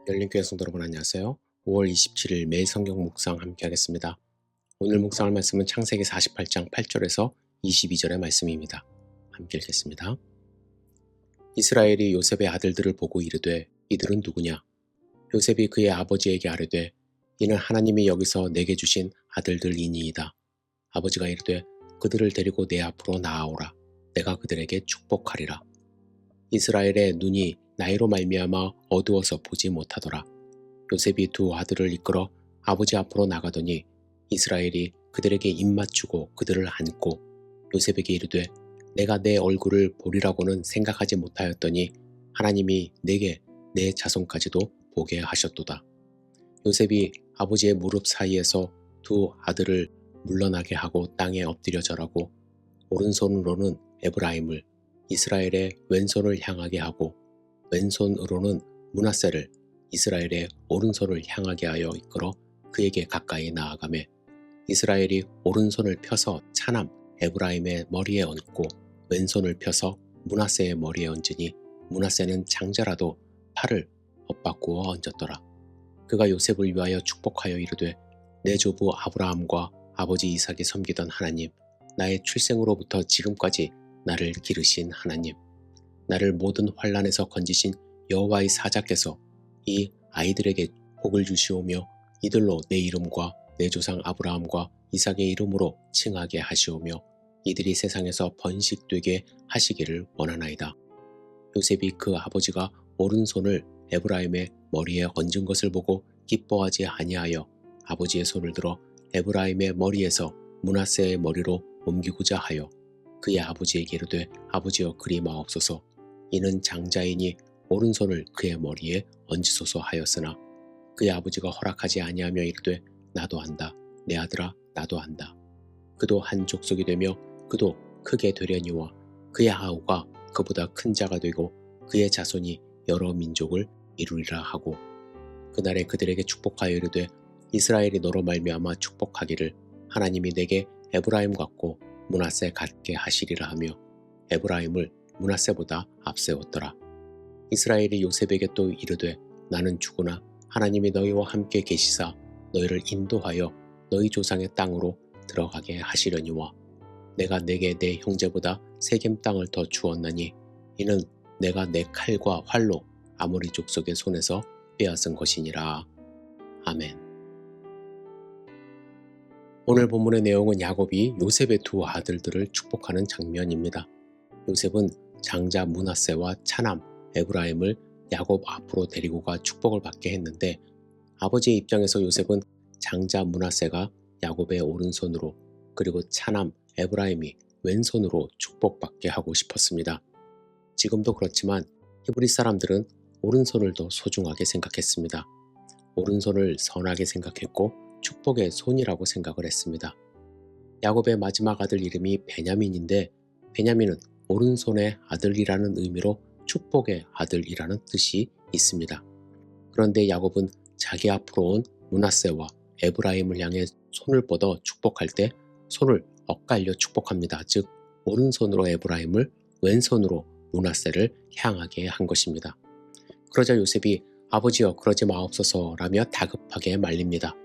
열린교회 성도 여러분 안녕하세요. 5월 27일 매일 성경 묵상 함께 하겠습니다. 오늘 묵상할 말씀은 창세기 48장 8절에서 22절의 말씀입니다. 함께 읽겠습니다. 이스라엘이 요셉의 아들들을 보고 이르되 이들은 누구냐? 요셉이 그의 아버지에게 아뢰되 이는 하나님이 여기서 내게 주신 아들들이니이다. 아버지가 이르되 그들을 데리고 내 앞으로 나아오라. 내가 그들에게 축복하리라. 이스라엘의 눈이 나이로 말미암아 어두워서 보지 못하더라. 요셉이 두 아들을 이끌어 아버지 앞으로 나가더니 이스라엘이 그들에게 입맞추고 그들을 안고 요셉에게 이르되 내가 내 얼굴을 보리라고는 생각하지 못하였더니 하나님이 내게 내 자손까지도 보게 하셨도다. 요셉이 아버지의 무릎 사이에서 두 아들을 물러나게 하고 땅에 엎드려 절하고 오른손으로는 에브라임을 이스라엘의 왼손을 향하게 하고 왼손으로는 므낫세를 이스라엘의 오른손을 향하게 하여 이끌어 그에게 가까이 나아가매 이스라엘이 오른손을 펴서 차남 에브라임의 머리에 얹고 왼손을 펴서 므낫세의 머리에 얹으니 므낫세는 장자라도 팔을 엇바꾸어 얹었더라. 그가 요셉을 위하여 축복하여 이르되 내 조부 아브라함과 아버지 이삭이 섬기던 하나님, 나의 출생으로부터 지금까지 나를 기르신 하나님, 나를 모든 환난에서 건지신 여호와의 사자께서 이 아이들에게 복을 주시오며 이들로 내 이름과 내 조상 아브라함과 이삭의 이름으로 칭하게 하시오며 이들이 세상에서 번식되게 하시기를 원하나이다. 요셉이 그 아버지가 오른손을 에브라임의 머리에 얹은 것을 보고 기뻐하지 아니하여 아버지의 손을 들어 에브라임의 머리에서 므낫세의 머리로 옮기고자 하여 그의 아버지에게 이르되 아버지여 그리 마옵소서. 이는 장자이니 오른손을 그의 머리에 얹으소서 하였으나 그의 아버지가 허락하지 아니하며 이르되 나도 한다. 내 아들아 나도 한다. 그도 한 족속이 되며 그도 크게 되려니와 그의 아우가 그보다 큰 자가 되고 그의 자손이 여러 민족을 이루리라 하고 그날에 그들에게 축복하여 이르되 이스라엘이 너로 말미암아 축복하기를 하나님이 내게 에브라임 같고 므낫세 같게 하시리라 하며 에브라임을 므낫세보다 앞세웠더라. 이스라엘이 요셉에게 또 이르되 나는 죽으나 하나님이 너희와 함께 계시사 너희를 인도하여 너희 조상의 땅으로 들어가게 하시려니와 내가 내게 내 형제보다 세겜 땅을 더 주었나니 이는 내가 내 칼과 활로 아모리 족속의 손에서 빼앗은 것이니라. 아멘. 오늘 본문의 내용은 야곱이 요셉의 두 아들들을 축복하는 장면입니다. 요셉은 장자 므낫세와 차남 에브라임을 야곱 앞으로 데리고 가 축복을 받게 했는데 아버지의 입장에서 요셉은 장자 므낫세가 야곱의 오른손으로 그리고 차남 에브라임이 왼손으로 축복받게 하고 싶었습니다. 지금도 그렇지만 히브리 사람들은 오른손을 더 소중하게 생각했습니다. 오른손을 선하게 생각했고 축복의 손이라고 생각을 했습니다. 야곱의 마지막 아들 이름이 베냐민인데 베냐민은 오른손의 아들이라는 의미로 축복의 아들이라는 뜻이 있습니다. 그런데 야곱은 자기 앞으로 온 므낫세와 에브라임을 향해 손을 뻗어 축복할 때 손을 엇갈려 축복합니다. 즉 오른손으로 에브라임을 왼손으로 므낫세를 향하게 한 것입니다. 그러자 요셉이 아버지여 그러지 마옵소서라며 다급하게 말립니다.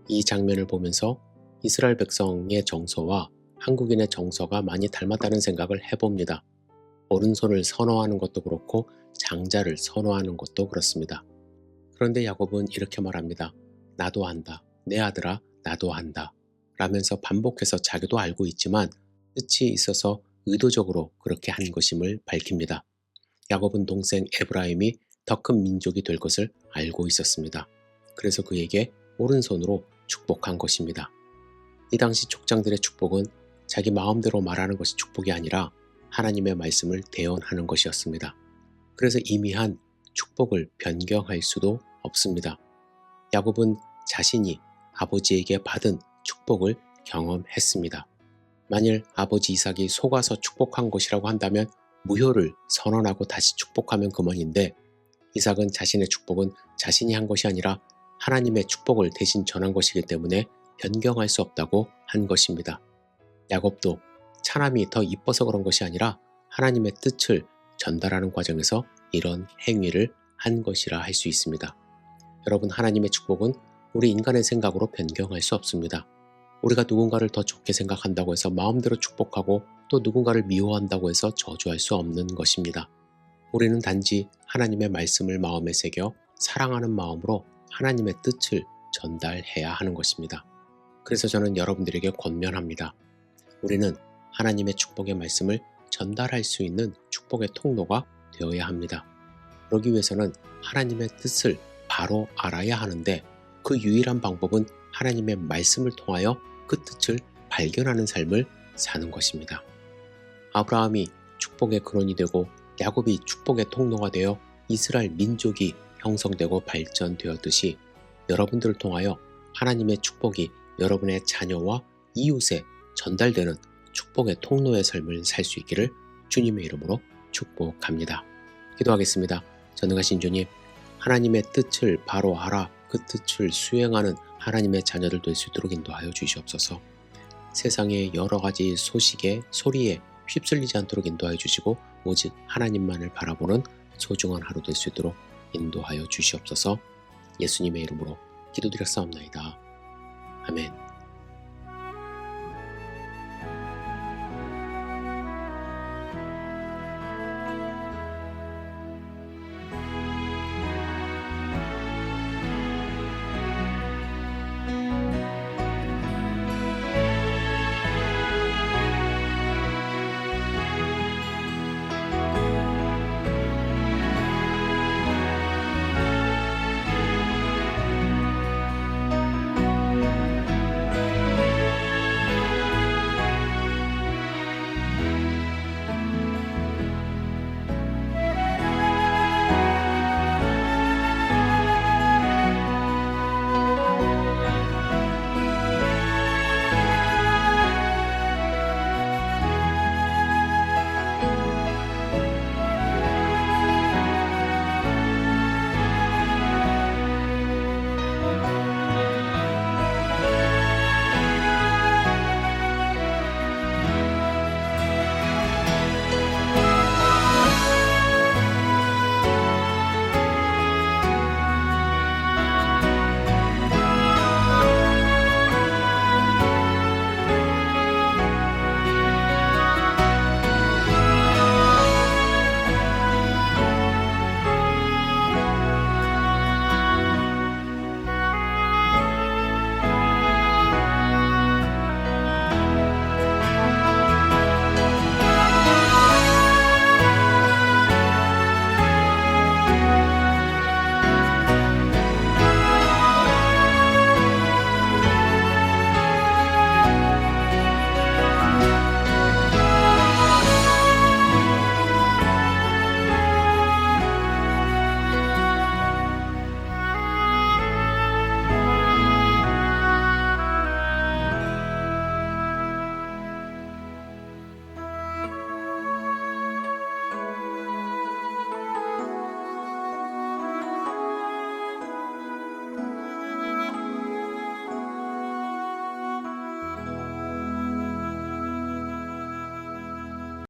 이 장면을 보면서 이스라엘 백성의 정서와 한국인의 정서가 많이 닮았다는 생각을 해봅니다. 오른손을 선호하는 것도 그렇고 장자를 선호하는 것도 그렇습니다. 그런데 야곱은 이렇게 말합니다. 나도 한다. 내 아들아 나도 한다. 라면서 반복해서 자기도 알고 있지만 뜻이 있어서 의도적으로 그렇게 한 것임을 밝힙니다. 야곱은 동생 에브라임이 더 큰 민족이 될 것을 알고 있었습니다. 그래서 그에게 오른손으로 축복한 것입니다. 이 당시 족장들의 축복은 자기 마음대로 말하는 것이 축복이 아니라 하나님의 말씀을 대언하는 것이었습니다. 그래서 이미한 축복을 변경할 수도 없습니다. 야곱은 자신이 아버지에게 받은 축복을 경험했습니다. 만일 아버지 이삭이 속아서 축복한 것이라고 한다면 무효를 선언하고 다시 축복하면 그만인데 이삭은 자신의 축복은 자신이 한 것이 아니라 하나님의 축복을 대신 전한 것이기 때문에 변경할 수 없다고 한 것입니다. 야곱도 차남이 더 이뻐서 그런 것이 아니라 하나님의 뜻을 전달하는 과정에서 이런 행위를 한 것이라 할 수 있습니다. 여러분, 하나님의 축복은 우리 인간의 생각으로 변경할 수 없습니다. 우리가 누군가를 더 좋게 생각한다고 해서 마음대로 축복하고 또 누군가를 미워한다고 해서 저주할 수 없는 것입니다. 우리는 단지 하나님의 말씀을 마음에 새겨 사랑하는 마음으로 하나님의 뜻을 전달해야 하는 것입니다. 그래서 저는 여러분들에게 권면합니다. 우리는 하나님의 축복의 말씀을 전달할 수 있는 축복의 통로가 되어야 합니다. 그러기 위해서는 하나님의 뜻을 바로 알아야 하는데 그 유일한 방법은 하나님의 말씀을 통하여 그 뜻을 발견하는 삶을 사는 것입니다. 아브라함이 축복의 근원이 되고 야곱이 축복의 통로가 되어 이스라엘 민족이 형성되고 발전되었듯이 여러분들을 통하여 하나님의 축복이 여러분의 자녀와 이웃에 전달되는 축복의 통로의 삶을 살 수 있기를 주님의 이름으로 축복합니다. 기도하겠습니다. 전능하신 주님, 하나님의 뜻을 바로 알아 그 뜻을 수행하는 하나님의 자녀들 될 수 있도록 인도하여 주시옵소서. 세상의 여러 가지 소식에 소리에 휩쓸리지 않도록 인도하여 주시고 오직 하나님만을 바라보는 소중한 하루 될 수 있도록 인도하여 주시옵소서. 예수님의 이름으로 기도드렸사옵나이다. 아멘.